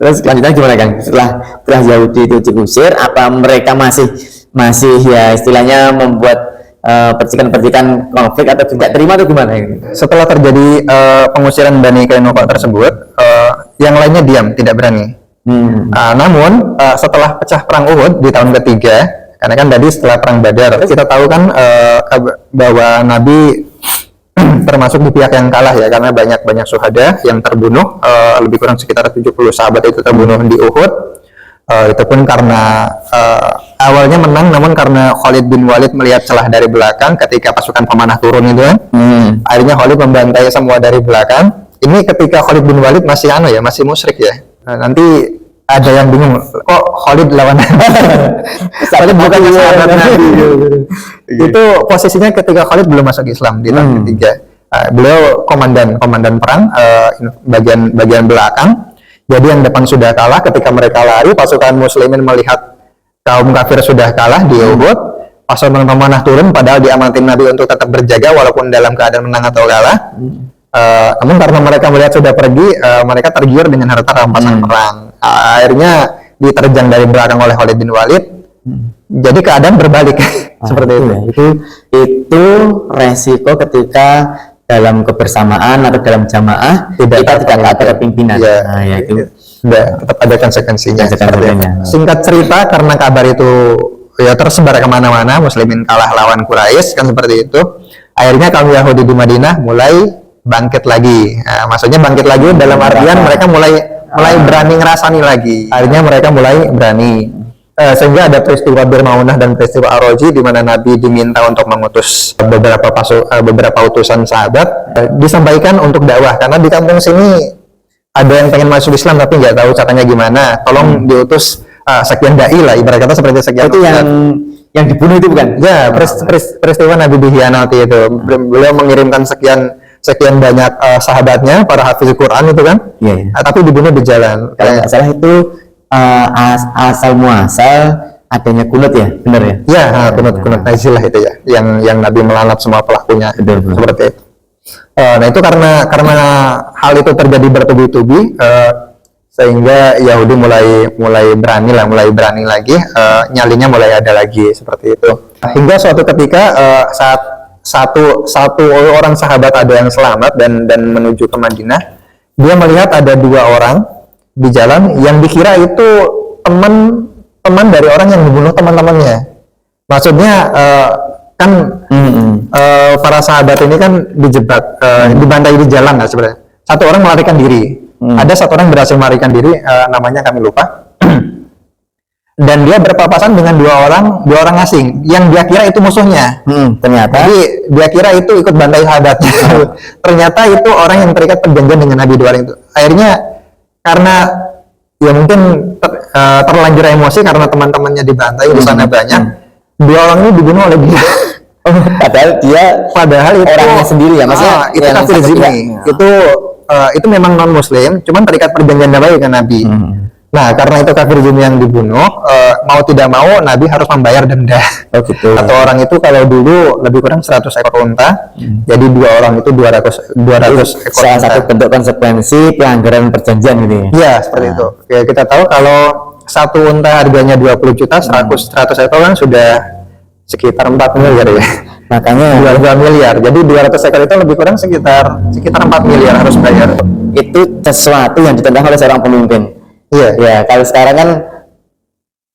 Terus lanjutnya gimana Kang? Setelah Yahudi itu diusir, apa mereka masih ya istilahnya membuat percikan-percikan konflik atau tidak terima atau gimana? Setelah terjadi pengusiran Bani Qainuqa tersebut, yang lainnya diam, tidak berani. Namun setelah pecah perang Uhud di tahun ketiga, karena kan tadi setelah perang Badar kita tahu kan bahwa Nabi termasuk di pihak yang kalah ya, karena banyak syuhada yang terbunuh, lebih kurang sekitar 70 sahabat itu terbunuh di Uhud. Itu pun karena awalnya menang, namun karena Khalid bin Walid melihat celah dari belakang ketika pasukan pemanah turun itu kan, akhirnya Khalid membantai semua dari belakang. Ini ketika Khalid bin Walid masih masih musyrik ya. Nanti ada yang bingung, kok Khalid lawan Khalid bukan sahabat Nabi. Itu posisinya ketika Khalid belum masuk Islam di tahun ketiga. Beliau komandan perang, bagian belakang. Jadi yang depan sudah kalah. Ketika mereka lari, pasukan muslimin melihat kaum kafir sudah kalah di Uhud. Pasukan pemanah turun, padahal diamantin Nabi untuk tetap berjaga walaupun dalam keadaan menang atau kalah. Namun karena mereka melihat sudah pergi, mereka tergiur dengan harta rampasan perang. Akhirnya diterjang dari belakang oleh Khalid bin Walid. Jadi keadaan berbalik seperti itu. Itu resiko ketika dalam kebersamaan atau dalam jamaah kita tidak ada pimpinan. Ya itu tetap ada konsekuensinya. Singkat cerita, karena kabar itu ya tersebar kemana-mana, muslimin kalah lawan Quraisy kan seperti itu. Akhirnya kaum Yahudi di Madinah mulai bangkit lagi. Maksudnya bangkit lagi dalam artian mereka mulai berani ngerasani lagi. Akhirnya mereka mulai berani. Sehingga ada peristiwa Bir Maunah dan peristiwa Ar-Raji di mana Nabi diminta untuk mengutus beberapa utusan sahabat, disampaikan untuk dakwah, karena di kampung sini ada yang pengen masuk Islam tapi nggak tahu caranya gimana. Tolong diutus sekian dai lah, ibarat kata seperti sekian. Itu yang dibunuh itu bukan? Ya, peristiwa Nabi dikhianati itu. Beliau mengirimkan sekian banyak sahabatnya, para hafiz Quran itu kan. Tapi dibunuh di jalan. Kalau nggak salah itu asal muasal adanya kunut ya, benar ya? Ya, kunut nazilah itu ya, yang Nabi melanat semua pelakunya. Seperti itu. Nah itu karena hal itu terjadi bertubi-tubi, sehingga Yahudi mulai berani lagi, nyalinya mulai ada lagi seperti itu. Hingga suatu ketika saat satu orang sahabat ada yang selamat dan menuju ke Madinah, dia melihat ada dua orang di jalan yang dikira itu teman dari orang yang dibunuh teman-temannya. Maksudnya para sahabat ini kan dijebak, dibantai di jalan lah sebenarnya. Satu orang melarikan diri. Ada satu orang berhasil melarikan diri, namanya kami lupa. Dan dia berpapasan dengan dua orang asing yang dia kira itu musuhnya. Ternyata jadi dia kira itu ikut bantai sahabatnya. Ternyata itu orang yang terikat perjanjian dengan Nabi, dua orang itu. Akhirnya karena ya mungkin terlanjur emosi karena teman-temannya dibantai di sana banyak, dua orang ini dibunuh oleh dia. Padahal itu orangnya sendiri ya, maksudnya itu kafir zimmi. Itu memang non muslim, cuman terikat perjanjian damai dengan Nabi. Nah, karena itu kafir zimmi yang dibunuh, mau tidak mau Nabi harus membayar denda. Atau orang itu kalau dulu lebih kurang 100 ekor unta, jadi dua orang itu 200 ekor. Salah satu bentuk konsekuensi pelanggaran perjanjian gitu ya. Iya, seperti itu. Ya, kita tahu kalau satu unta harganya 20 juta, 100 ekor kan sudah sekitar 4 miliar ya. Makanya 2 miliar. Jadi 200 ekor itu lebih kurang sekitar 4 miliar harus bayar. Itu sesuatu yang ditentang oleh seorang pemimpin. Iya. Ya, kalau sekarang kan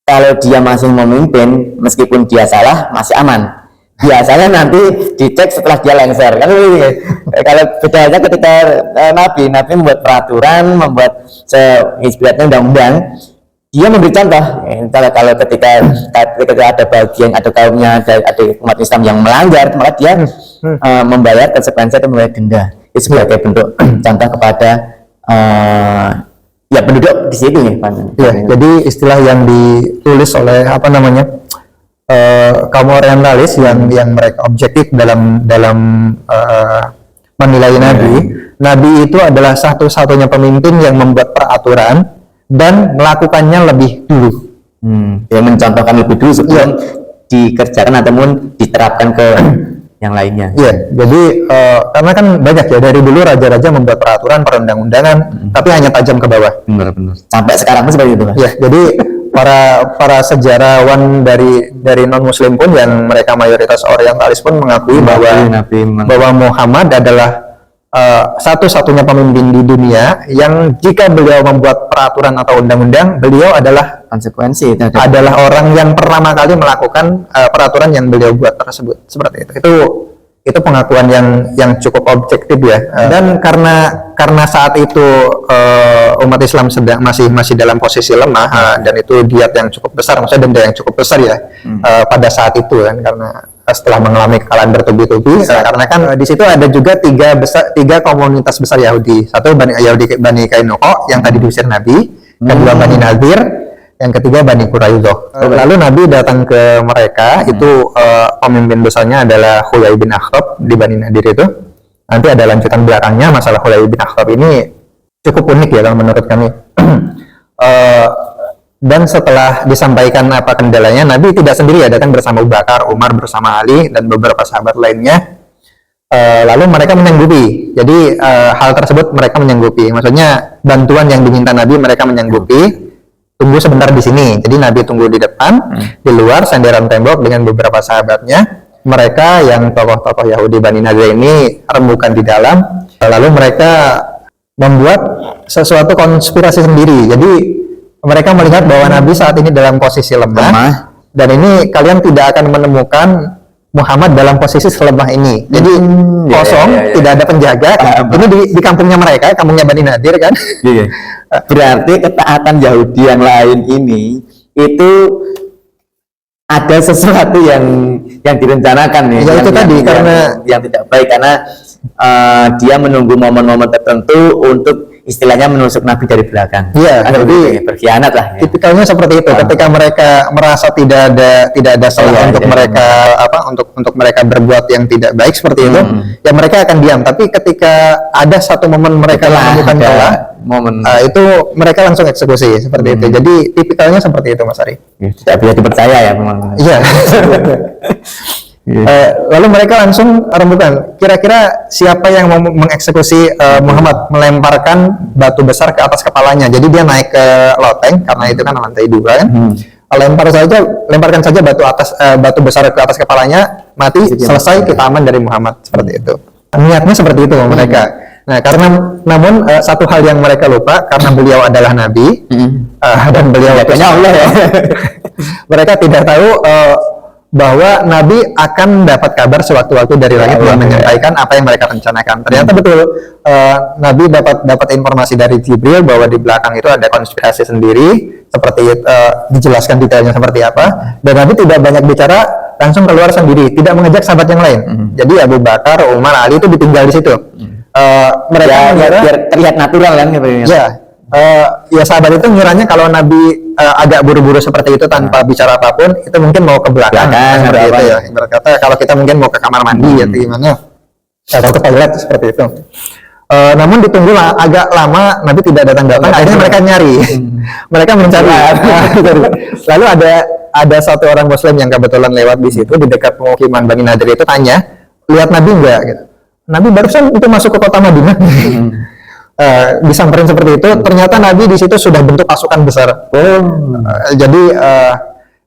kalau dia masih memimpin, meskipun dia salah masih aman. Biasanya nanti dicek setelah dia lengser kan. Kalau bedanya ketika Nabi membuat peraturan, membuat ibaratnya undang-undang, dia memberi contoh. Kalau ketika ada bagian atau kaumnya ada umat Islam yang melanggar, maka dia membayar konsekuensi atau membayar denda. Itu sebagai bentuk contoh kepada ya penduduk di situ ya, Pak. Ya, jadi istilah yang ditulis oleh kaum orientalis yang mereka objektif dalam menilai Nabi itu adalah satu-satunya pemimpin yang membuat peraturan dan melakukannya lebih dulu. Ya, mencontohkan lebih dulu sebelum dikerjakan ataupun diterapkan ke yang lainnya. Iya, jadi karena kan banyak ya dari dulu raja-raja membuat peraturan perundang-undangan, tapi hanya tajam ke bawah. Benar-benar. Sampai sekarang pun seperti itu, Mas. Ya, jadi para sejarawan dari non Muslim pun yang mereka mayoritas orientalis pun mengakui bahwa Muhammad adalah satu-satunya pemimpin di dunia yang jika beliau membuat peraturan atau undang-undang, beliau adalah konsekuensi itu adalah orang yang pertama kali melakukan peraturan yang beliau buat tersebut. Seperti itu pengakuan yang cukup objektif ya. Dan karena saat itu umat Islam sedang masih dalam posisi lemah, dan itu diat yang cukup besar, maksudnya denda yang cukup besar ya pada saat itu kan, karena setelah mengalami kekalahan bertubi-tubi, karena kan di situ ada juga tiga komunitas besar Yahudi. Satu Bani Kainuqa yang tadi diusir Nabi, kedua Bani Nadir, yang ketiga Bani Quraidah. Lalu Nabi datang ke mereka, itu pemimpin besarnya adalah Huyai bin Akhtab di Bani Nadir itu. Nanti ada lanjutan belakangnya, masalah Huyai bin Akhtab ini cukup unik ya kalau menurut kami. Dan setelah disampaikan apa kendalanya, Nabi tidak sendiri ya, datang bersama Abu Bakar, Umar, bersama Ali dan beberapa sahabat lainnya. Lalu mereka menyanggupi. Jadi hal tersebut mereka menyanggupi. Maksudnya bantuan yang diminta Nabi mereka menyanggupi. Tunggu sebentar di sini. Jadi Nabi tunggu di depan, di luar senderan tembok dengan beberapa sahabatnya. Mereka yang tokoh-tokoh Yahudi Bani Nadir ini rembukan di dalam. Lalu mereka membuat sesuatu konspirasi sendiri. Jadi mereka melihat bahwa Nabi saat ini dalam posisi lemah. Dan ini kalian tidak akan menemukan Muhammad dalam posisi selemah ini. Jadi kosong, tidak ada penjaga. Ini di kampungnya mereka, kampungnya Bani Nadir kan. Berarti ketaatan Yahudi yang lain ini itu ada sesuatu yang direncanakan ya. Itu tadi karena yang tidak baik, karena dia menunggu momen-momen tertentu untuk istilahnya menusuk Nabi dari belakang. Iya, jadi berkhianat lah. Ya. Tipikalnya seperti itu. Ketika mereka merasa tidak ada salah untuk mereka untuk mereka berbuat yang tidak baik seperti itu, ya mereka akan diam. Tapi ketika ada satu momen mereka menemukan celah, itu mereka langsung eksekusi seperti itu. Jadi tipikalnya seperti itu, Mas Ari. Tidak bisa dipercaya ya, memang. Iya. Lalu mereka langsung rembukan, kira-kira siapa yang mau mengeksekusi Muhammad, melemparkan batu besar ke atas kepalanya. Jadi dia naik ke loteng, karena itu kan lantai 2 kan. Lemparkan saja batu besar ke atas kepalanya, mati, selesai, kita aman dari Muhammad. Seperti itu. Niatnya seperti itu mereka. Nah, namun satu hal yang mereka lupa, karena beliau adalah Nabi dan beliau Allah ya. Mereka tidak tahu bahwa Nabi akan dapat kabar sewaktu-waktu dari langit yang menyampaikan apa yang mereka rencanakan. Ternyata betul, Nabi dapat informasi dari Jibril bahwa di belakang itu ada konspirasi sendiri, seperti dijelaskan detailnya seperti apa. Dan Nabi tidak banyak bicara, langsung keluar sendiri, tidak mengajak sahabat yang lain. Jadi Abu Bakar, Umar, Ali itu ditinggal di situ. Mereka biar terlihat natural kan gitu ya. Ya sahabat itu ngiranya kalau Nabi agak buru-buru seperti itu tanpa bicara apapun, itu mungkin mau ke belakang seperti itu ya. Berkata kalau kita mungkin mau ke kamar mandi atau gimana, atau ke toilet seperti itu. Namun ditunggu agak lama, Nabi tidak datang-datang. Akhirnya mereka nyari, mereka mencari. Lalu ada satu orang Muslim yang kebetulan lewat di situ di dekat pemukiman Bani Nadir itu, tanya, lihat Nabi enggak? Gitu. Nabi barusan itu masuk ke kota Madinah. Disamperin seperti itu, ternyata Nabi di situ sudah bentuk pasukan besar. Jadi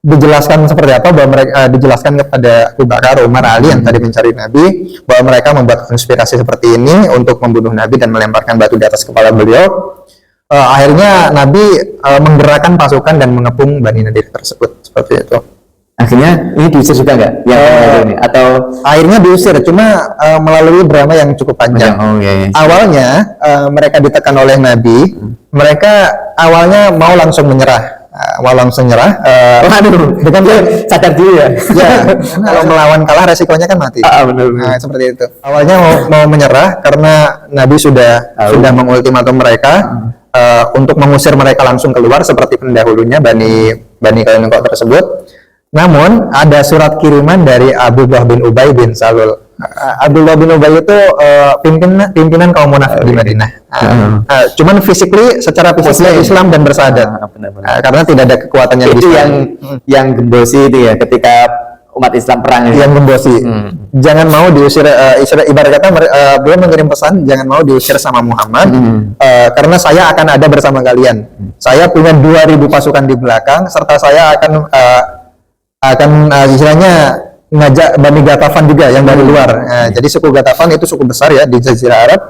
dijelaskan seperti apa, bahwa mereka dijelaskan kepada Abu Bakar, Umar, Ali yang tadi mencari Nabi, bahwa mereka membuat konspirasi seperti ini untuk membunuh Nabi dan melemparkan batu di atas kepala beliau. Akhirnya Nabi menggerakkan pasukan dan mengepung Bani Nadir tersebut seperti itu. Akhirnya ini diusir juga nggak? Ini atau akhirnya diusir, cuma melalui drama yang cukup panjang. Awalnya mereka ditekan oleh Nabi, mereka awalnya mau langsung menyerah. Dengan dia sadar diri ya. Kalau melawan kalah resikonya kan mati. Nah, seperti itu. Awalnya mau menyerah karena Nabi sudah mengultimatum mereka untuk mengusir mereka langsung keluar seperti pendahulunya Bani Kainuqa tersebut. Namun ada surat kiriman dari Abdullah bin Ubay bin Salul. Abdullah bin Ubay itu pimpinan kaum munafik di Madinah. Cuman secara fisik Islam dan bersahadat. Karena tidak ada kekuatan yang itu bisa. yang gembosi itu ya, ketika umat Islam perang ini. yang gembosi. Jangan mau diusir, ibarat kata beliau mengirim pesan, jangan mau diusir sama Muhammad, karena saya akan ada bersama kalian. Saya punya 2.000 pasukan di belakang, serta saya akan istilahnya ngajak Bani Ghatafan juga yang dari luar. Jadi suku Ghatafan itu suku besar ya di Jazirah Arab,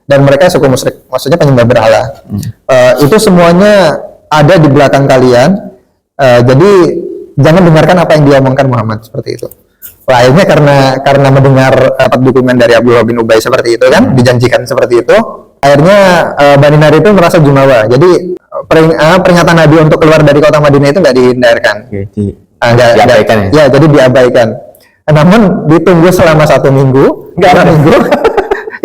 dan mereka suku musyrik, maksudnya penyembah berhala. Itu semuanya ada di belakang kalian. Jadi jangan dengarkan apa yang diomongkan Muhammad, seperti itu. Akhirnya karena mendengar dukungan dari Abdullah bin Ubay seperti itu kan, dijanjikan seperti itu, akhirnya Bani Nadir itu merasa jumawa. Jadi peringatan Nabi untuk keluar dari kota Madinah itu nggak dihindarkan. Diabaikan ya, jadi diabaikan. Namun ditunggu selama 1 minggu,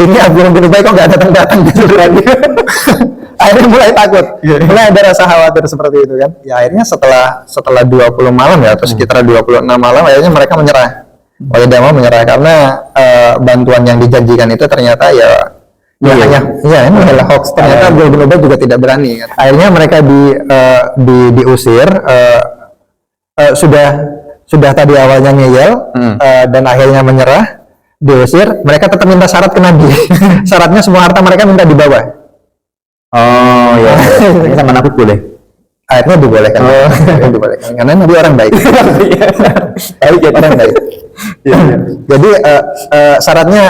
ini Abdullah bin Ubay kok nggak datang gitu lagi. Akhirnya mulai takut, mulai ada rasa khawatir seperti itu kan. Ya akhirnya setelah 20 malam ya, atau sekitar 26 malam, akhirnya mereka menyerah. Tidak mau menyerah karena bantuan yang dijanjikan itu ternyata ini adalah hoax. Ternyata Abdullah bin Ubay juga tidak berani. Akhirnya mereka diusir. Sudah tadi awalnya ngeyel, dan akhirnya menyerah, diusir. Mereka tetap minta syarat ke Nabi. Syaratnya semua harta mereka minta dibawa. Oh ya, ini sama Nabi boleh. Akhirnya dibolehkan. Dibolehkan karena Nabi orang baik. Orang baik. Jadi syaratnya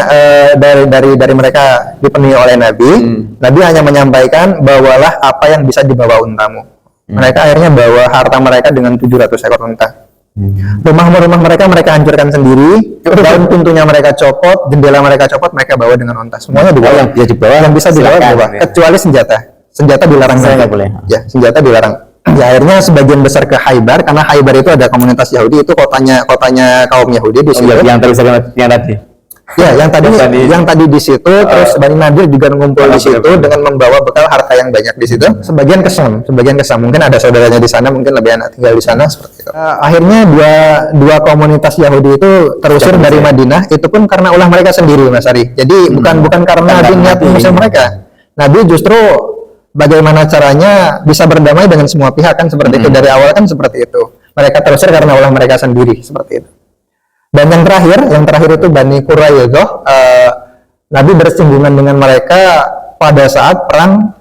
dari mereka dipenuhi oleh Nabi. Nabi hanya menyampaikan, bawalah apa yang bisa dibawa untamu. Mereka akhirnya bawa harta mereka dengan 700 ekor unta. Rumah mereka hancurkan sendiri, daun pintunya mereka copot, jendela mereka copot, mereka bawa dengan unta. Semuanya dibawa. Yang bisa dibawa, kecuali senjata dilarang. Ya, senjata dilarang. Ya, akhirnya sebagian besar ke Khaybar, karena Khaybar itu ada komunitas Yahudi, itu kotanya kaum Yahudi di situ. Yang tadi. Ya, yang tadi di situ, terus Bani Nadir juga ngumpul di situ dengan membawa bekal harta yang banyak di situ. Sebagian ke Syam. Mungkin ada saudaranya di sana, mungkin lebih enak tinggal di sana seperti itu. Akhirnya dua komunitas Yahudi itu terusir dari Madinah, itu pun karena ulah mereka sendiri, Mas Ari. Jadi bukan karena Nabi niat mengusir mereka. Nabi justru bagaimana caranya bisa berdamai dengan semua pihak kan seperti itu. Dari awal kan seperti itu. Mereka terusir karena ulah mereka sendiri seperti itu. Dan yang terakhir itu Bani Quraidah. Nabi bersinggungan dengan mereka pada saat perang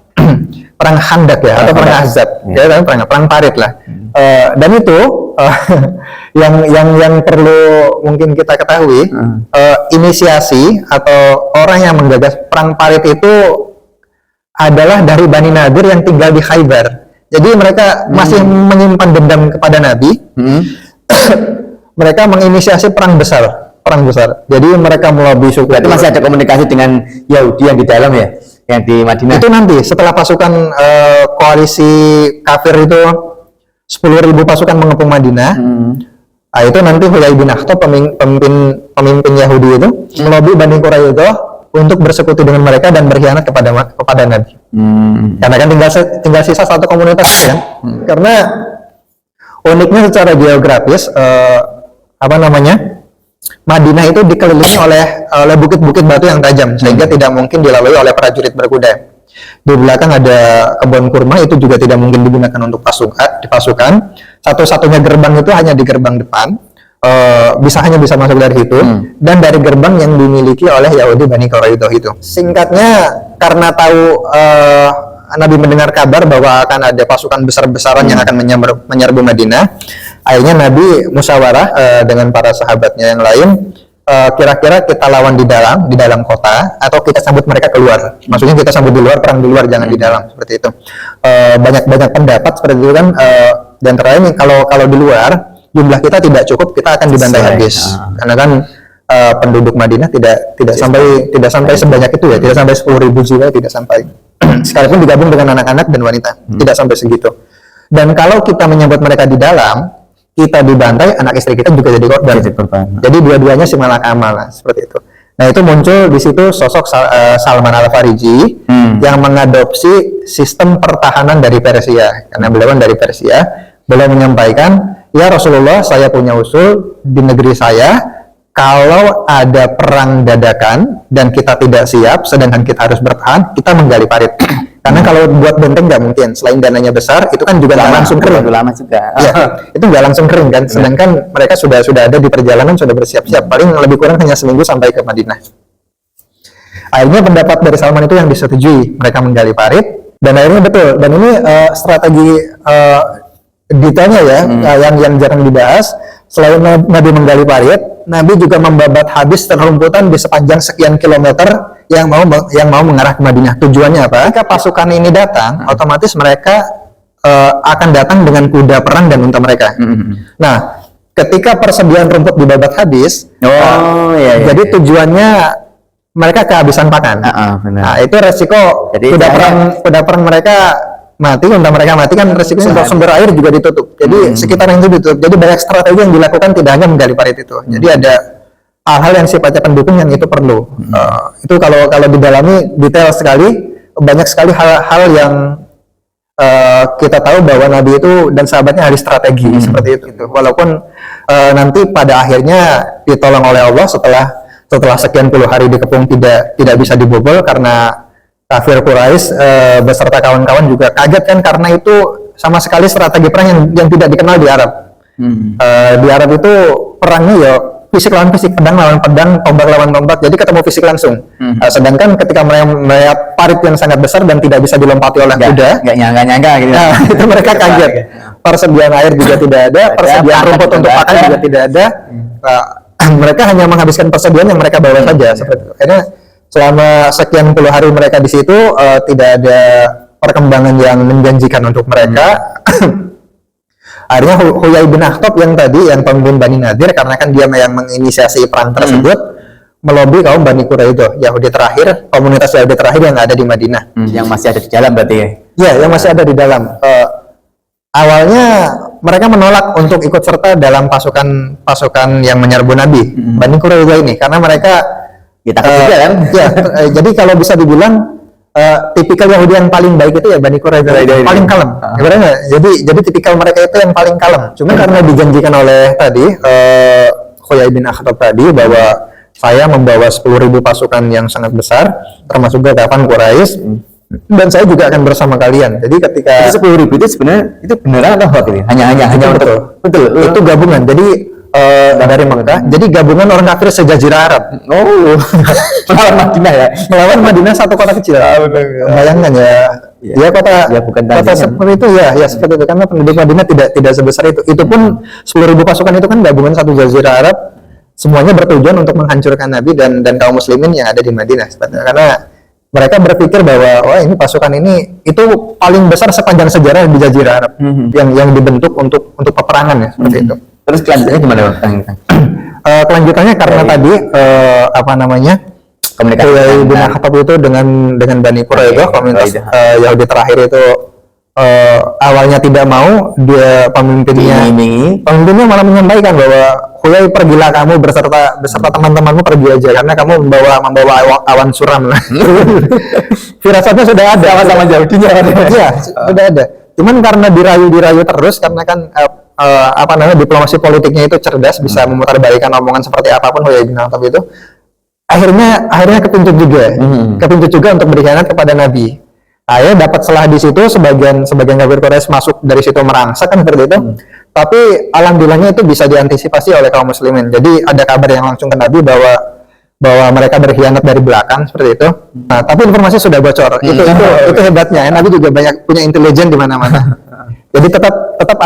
Khandak ya, atau perang Ahzab, ya, perang Parit lah. Dan itu yang perlu mungkin kita ketahui, inisiasi atau orang yang menggagas perang Parit itu adalah dari Bani Nadir yang tinggal di Khaybar. Jadi mereka masih menyimpan dendam kepada Nabi. Mereka menginisiasi perang besar. Jadi mereka melobi suku. Berarti masih ada komunikasi dengan Yahudi yang di dalam ya, yang di Madinah. Itu nanti setelah pasukan koalisi kafir itu 10.000 pasukan mengepung Madinah. Itu nanti Huyai bin Akhtab, pemimpin Yahudi itu melobi Bani Quraidah untuk bersekutu dengan mereka dan berkhianat kepada Nabi. Karena kan tinggal sisa satu komunitas ya. Karena uniknya secara geografis, Madinah itu dikelilingi oleh bukit-bukit batu yang tajam, sehingga tidak mungkin dilalui oleh prajurit berkuda. Di belakang ada kebun kurma, itu juga tidak mungkin digunakan untuk pasukan. Satu-satunya gerbang itu hanya di gerbang depan, hanya bisa masuk dari situ, dan dari gerbang yang dimiliki oleh Yahudi Bani Quraidah itu. Singkatnya, karena tahu Nabi mendengar kabar bahwa akan ada pasukan besar-besaran yang akan menyerbu Madinah, akhirnya Nabi musyawarah dengan para sahabatnya yang lain, kira-kira kita lawan di dalam kota, atau kita sambut mereka keluar. Maksudnya kita sambut di luar, perang di luar, jangan di dalam, seperti itu. Banyak pendapat seperti itu kan, dan terakhir kalau di luar jumlah kita tidak cukup, kita akan dibantai habis. Karena kan penduduk Madinah tidak sampai sebanyak itu ya, tidak sampai 10.000 jiwa, tidak sampai. Sekalipun digabung dengan anak-anak dan wanita, tidak sampai segitu. Dan kalau kita menyambut mereka di dalam, kita dibantai, anak istri kita juga jadi korban. Jadi dua-duanya si malak amal lah, seperti itu. Nah, itu muncul di situ sosok Salman Al-Fariji yang mengadopsi sistem pertahanan dari Persia. Karena beliau dari Persia, beliau menyampaikan, ya Rasulullah, saya punya usul di negeri saya. Kalau ada perang dadakan dan kita tidak siap, sedangkan kita harus bertahan, kita menggali parit. Karena kalau buat benteng nggak mungkin. Selain dananya besar, itu kan juga nggak langsung kering. Lama juga. Ya, itu nggak langsung kering kan. Sedangkan mereka sudah ada di perjalanan, sudah bersiap-siap. Paling lebih kurang hanya seminggu sampai ke Madinah. Akhirnya pendapat dari Salman itu yang disetujui. Mereka menggali parit dan akhirnya betul. Dan ini strategi detailnya ya, yang jarang dibahas. Selain Nabi menggali parit, Nabi juga membabat habis rumputan di sepanjang sekian kilometer yang mau mengarah ke Madinah. Tujuannya apa? Ketika pasukan ini datang, otomatis mereka akan datang dengan kuda perang dan unta mereka. Nah, ketika persediaan rumput dibabat habis, jadi tujuannya mereka kehabisan pakan. Benar. Nah, itu resiko Jadi kuda perang mereka mati, unta mereka mati, kan resiko sumber air juga ditutup. Jadi sekitar yang itu ditutup. Jadi banyak strategi yang dilakukan, tidak hanya menggali parit itu. Jadi ada hal-hal yang sifatnya pendukung yang itu perlu. Itu kalau didalami detail sekali, banyak sekali hal-hal yang kita tahu bahwa Nabi itu dan sahabatnya ada strategi seperti itu. Walaupun nanti pada akhirnya ditolong oleh Allah setelah sekian puluh hari dikepung tidak bisa dibobol karena kafir Quraisy beserta kawan-kawan juga kaget kan, karena itu sama sekali strategi perang yang tidak dikenal di Arab. Di Arab itu perangnya ya fisik lawan fisik, pedang lawan pedang, tombak lawan tombak, jadi ketemu fisik langsung. Sedangkan ketika mereka parit yang sangat besar dan tidak bisa dilompati oleh kuda, nggak nyangka gitu. Nah, itu mereka kaget. Persediaan air juga tidak ada, persediaan rumput untuk pakan juga tidak ada. Mereka hanya menghabiskan persediaan yang mereka bawa saja seperti itu. Akhirnya selama sekian puluh hari mereka di situ tidak ada perkembangan yang menjanjikan untuk mereka. Akhirnya Huyai bin Akhtab yang pemimpin Bani Nadir, karena kan dia yang menginisiasi perang tersebut, melobi kaum Bani Quraidah, Yahudi terakhir, komunitas Yahudi terakhir yang ada di Madinah. Yang masih ada di dalam berarti ya? Ya, yang masih ada di dalam. Awalnya mereka menolak untuk ikut serta dalam pasukan yang menyerbu Nabi, Bani Quraidah ini, karena mereka Kita juga kan? Ya, jadi kalau bisa dibilang tipikal Yahudi yang paling baik itu ya Bani Quraidah, paling kalem. Jadi tipikal mereka itu yang paling kalem. Cuma karena dijanjikan oleh Huyai bin Akhtab tadi bahwa saya membawa 10.000 pasukan yang sangat besar, termasuk gagapan Quraisy, dan saya juga akan bersama kalian. Jadi ketika 10.000 itu sebenarnya itu beneran atau hoax ini? Hanya untuk betul. Itu gabungan. Jadi dari Mekah, jadi gabungan orang kafir sejazirah Arab. Melawan Madinah ya? Melawan Madinah, satu kota kecil. Bayangkan ya kota seperti itu ya seperti itu, karena penduduk Madinah tidak sebesar itu. Itu pun 10.000 pasukan itu kan gabungan satu jazirah Arab, semuanya bertujuan untuk menghancurkan Nabi dan kaum muslimin yang ada di Madinah. Karena mereka berpikir bahwa ini pasukan ini itu paling besar sepanjang sejarah di jazirah Arab yang dibentuk untuk peperangan ya, seperti itu. Terus kelanjutannya gimana Bang? Kelanjutannya karena tadi komunikasi bin Akhtab itu dengan Bani Quraidah, komunitas Yahudi terakhir itu awalnya tidak mau, dia pemimpinnya malah menyampaikan bahwa Huyai, pergilah kamu beserta teman-temanmu, pergi aja karena kamu membawa awan suram. Firasatnya sudah ada sama Yahudinya. Iya, sudah ada. Cuman karena dirayu terus, karena kan diplomasi politiknya itu cerdas, bisa memutarbalikan omongan seperti apapun Huyai bin Akhtab itu. Akhirnya kepincut juga untuk berkhianat kepada Nabi. Akhirnya dapat celah di situ, sebagian kafir Quraisy masuk dari situ merangsek kan seperti itu. Tapi alhamdulillahnya itu bisa diantisipasi oleh kaum muslimin. Jadi ada kabar yang langsung ke Nabi bahwa mereka berkhianat dari belakang seperti itu. Nah, tapi informasi sudah bocor. Itu hebatnya. Nabi juga banyak punya intelijen di mana-mana. Jadi tetap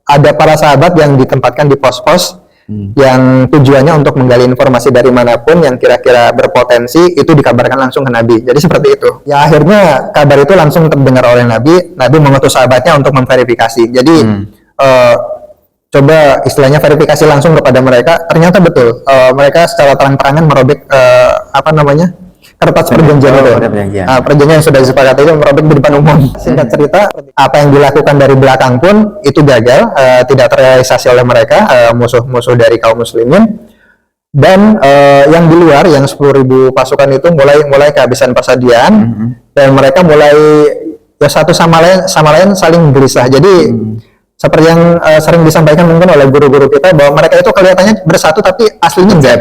ada para sahabat yang ditempatkan di pos-pos yang tujuannya untuk menggali informasi dari manapun yang kira-kira berpotensi, itu dikabarkan langsung ke Nabi. Jadi seperti itu. Ya akhirnya kabar itu langsung terdengar oleh Nabi. Nabi mengutus sahabatnya untuk memverifikasi. Jadi coba istilahnya verifikasi langsung kepada mereka. Ternyata betul mereka secara terang-terangan merobek kertas perjanjian itu. Perjanjian yang sudah disepakati itu merobek di depan umum. Singkat cerita, apa yang dilakukan dari belakang pun itu gagal, tidak terrealisasi oleh mereka, musuh-musuh dari kaum muslimin. Dan yang di luar, yang 10.000 pasukan itu mulai kehabisan persediaan, dan mereka mulai satu sama lain saling gelisah. Jadi seperti yang sering disampaikan mungkin oleh guru-guru kita bahwa mereka itu kelihatannya bersatu tapi aslinya enggak,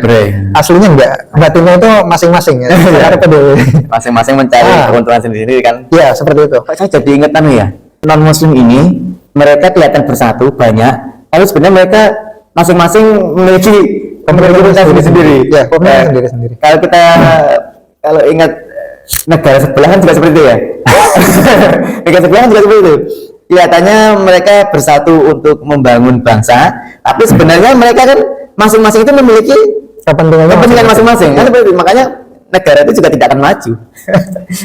aslinya enggak, batinnya itu masing-masing ya. Masing-masing mencari keuntungan sendiri kan. Iya, seperti itu. Saya jadi ingat ya, non muslim ini mereka kelihatan bersatu banyak, tapi sebenarnya mereka masing-masing memiliki kepentingan sendiri-sendiri. Ya, kepentingan sendiri-sendiri. Kalau ingat negara sebelah kan juga seperti itu ya. Negara sebelah kan juga seperti itu. Kelihatannya mereka bersatu untuk membangun bangsa, tapi sebenarnya mereka kan masing-masing itu memiliki kepentingan masing-masing. Kan seperti itu. Makanya negara itu juga tidak akan maju.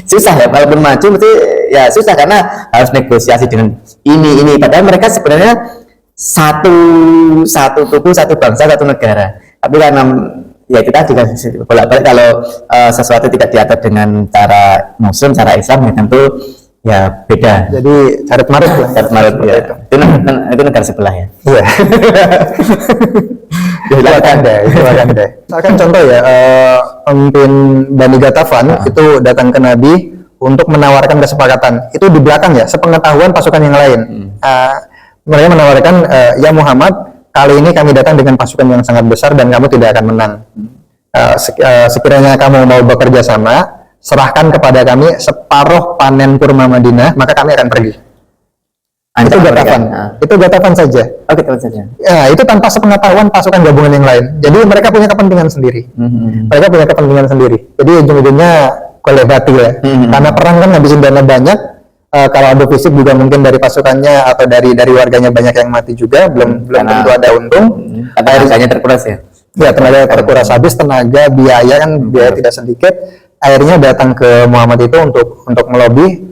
Susah ya, walaupun maju mesti ya susah karena harus negosiasi dengan ini. Padahal mereka sebenarnya satu tubuh, satu bangsa, satu negara. Tapi karena ya kita juga bolak-balik kalau sesuatu tidak diatur dengan cara Muslim, cara Islam ya tentu ya beda. Jadi carut marut lah. Carut marut ya. Itu negara sebelah ya. Iya. Itu Wakanda. Misalkan contoh ya, pemimpin Bani Gatafan itu datang ke Nabi untuk menawarkan kesepakatan. Itu di belakang ya, sepengetahuan pasukan yang lain. Mereka menawarkan, ya Muhammad, kali ini kami datang dengan pasukan yang sangat besar dan kamu tidak akan menang. Sekiranya kamu mau bekerja sama, serahkan kepada kami separuh panen kurma Madinah, maka kami akan pergi. Itu Gatafan. Itu Gatafan saja. Oke, Gatafan saja. Ya, itu tanpa sepengetahuan pasukan gabungan yang lain. Jadi mereka punya kepentingan sendiri. Mereka punya kepentingan sendiri. Jadi ujung-ujungnya kolebati ya. Karena perang kan ngabisin dana banyak. Kalau adu fisik juga mungkin dari pasukannya atau dari warganya banyak yang mati juga. Belum tentu ada untung. Tenaganya terkuras ya. Ya, tenaga terkuras habis, tenaga, biaya kan biaya tidak sedikit. Akhirnya datang ke Muhammad itu untuk melobi,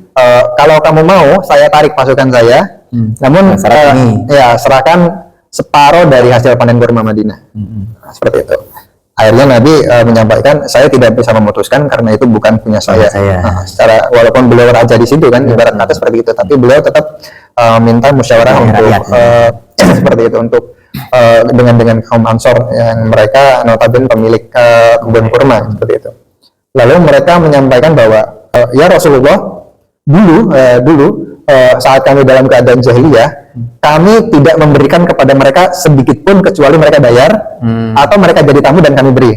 kalau kamu mau saya tarik pasukan saya, namun serahkan separuh dari hasil panen kurma Madinah. Seperti itu. Akhirnya Nabi menyampaikan, saya tidak bisa memutuskan karena itu bukan punya saya. Secara walaupun beliau raja di situ kan, ibarat kata seperti itu, tapi beliau tetap minta musyawarah untuk seperti itu, untuk dengan kaum Ansor yang mereka notabene pemilik kebun kurma seperti itu. Lalu mereka menyampaikan bahwa ya Rasulullah, dulu saat kami dalam keadaan jahiliyah, kami tidak memberikan kepada mereka sedikit pun kecuali mereka bayar atau mereka jadi tamu dan kami beri.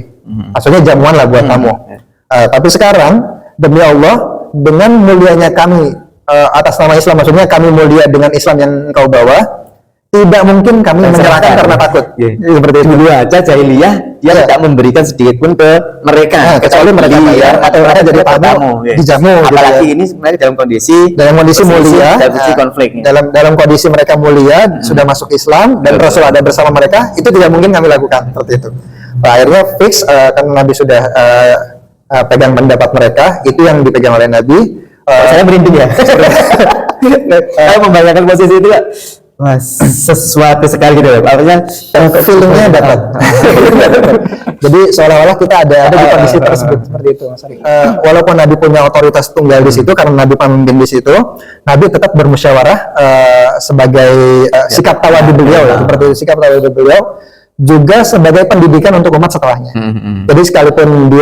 Maksudnya jamuan lah buat tamu. Tapi sekarang demi Allah, dengan mulianya kami atas nama Islam, maksudnya kami mulia dengan Islam yang engkau bawa, tidak mungkin kami menyerahkan karena takut. Seperti itu. Dulu aja jahiliyah dia tidak memberikan sedikit pun ke mereka, kecuali mereka bayar atau mereka jadi tamu, dijamu. Apalagi ini sebenarnya dalam kondisi mulia, dalam kondisi mereka mulia, sudah masuk Islam dan Rasul ada bersama mereka, itu tidak mungkin kami lakukan seperti itu. Nah, akhirnya fix karena Nabi sudah pegang pendapat mereka, itu yang dipegang oleh Nabi. Saya merinding ya. Saya membayangkan posisi itu ya. Wah, sesuatu sekali gitu, artinya feelingnya dapat. Jadi seolah-olah kita ada di kondisi tersebut seperti itu, Mas Ari. Walaupun Nabi punya otoritas tunggal di situ karena Nabi pemimpin di situ, Nabi tetap bermusyawarah sebagai sikap tawadu beliau, ya, seperti sikap tawadu beliau juga sebagai pendidikan untuk umat setelahnya. Jadi sekalipun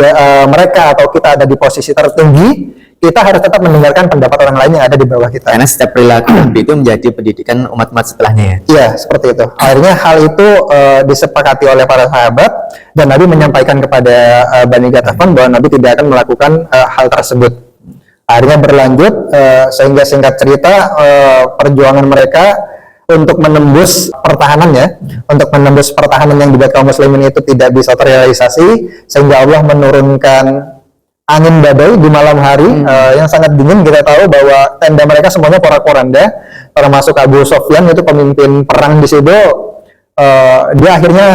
mereka atau kita ada di posisi tertinggi, kita harus tetap mendengarkan pendapat orang lain yang ada di bawah kita. Karena setiap perilaku itu menjadi pendidikan umat-umat setelahnya ya. Iya, seperti itu. Akhirnya hal itu disepakati oleh para sahabat dan Nabi menyampaikan kepada Bani Gatafan bahwa Nabi tidak akan melakukan hal tersebut. Akhirnya berlanjut sehingga singkat cerita perjuangan mereka untuk menembus pertahanannya, untuk menembus pertahanan yang dibuat kaum muslimin itu tidak bisa terrealisasi, sehingga Allah menurunkan angin badai di malam hari yang sangat dingin. Kita tahu bahwa tenda mereka semuanya porak-poranda, termasuk Abu Sofyan itu pemimpin perang di situ. Dia akhirnya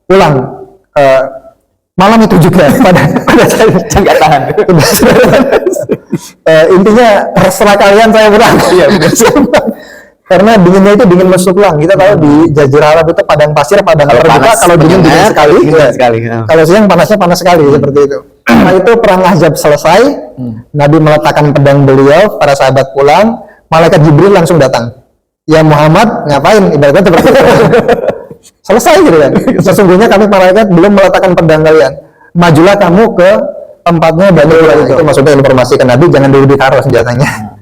pulang malam itu juga pada saat nggak tahan. Intinya terserah kalian, saya pulang. Karena dinginnya itu dingin masuk pulang. Kita tahu di Jazirah Arab itu padang pasir, padang terbuka. Kalau dingin sekali. Kalau siang panasnya panas sekali, seperti itu. Nah, itu perang Ahzab selesai, Nabi meletakkan pedang beliau, para sahabat pulang, malaikat Jibril langsung datang. Ya Muhammad, ngapain? Ibaratnya seperti itu. Selesai gitu kan. Sesungguhnya kami malaikat belum meletakkan pedang kalian. Majulah kamu ke tempatnya Bani Quraisy itu. Maksudnya informasi ke Nabi, jangan dulu ditaruh senjatanya.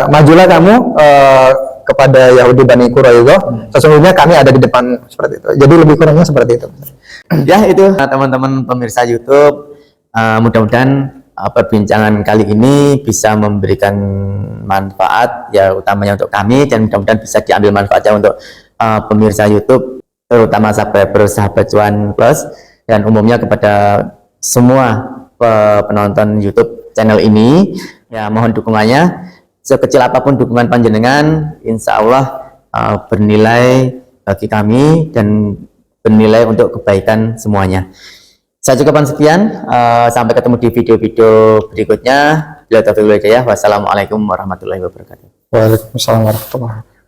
Majulah kamu kepada Yahudi Bani Quraidah, sesungguhnya kami ada di depan, seperti itu. Jadi lebih kurangnya seperti itu. Ya itu teman-teman pemirsa YouTube, mudah-mudahan perbincangan kali ini bisa memberikan manfaat ya, utamanya untuk kami, dan mudah-mudahan bisa diambil manfaatnya untuk pemirsa YouTube, terutama sahabat Cuan Plus, dan umumnya kepada semua penonton YouTube channel ini. Ya, mohon dukungannya, sekecil apapun dukungan panjenengan, insya Allah bernilai bagi kami dan bernilai untuk kebaikan semuanya. Saya cukupkan sekian, sampai ketemu di video-video berikutnya. Wassalamualaikum warahmatullahi wabarakatuh. Waalaikumsalam warahmatullahi wabarakatuh.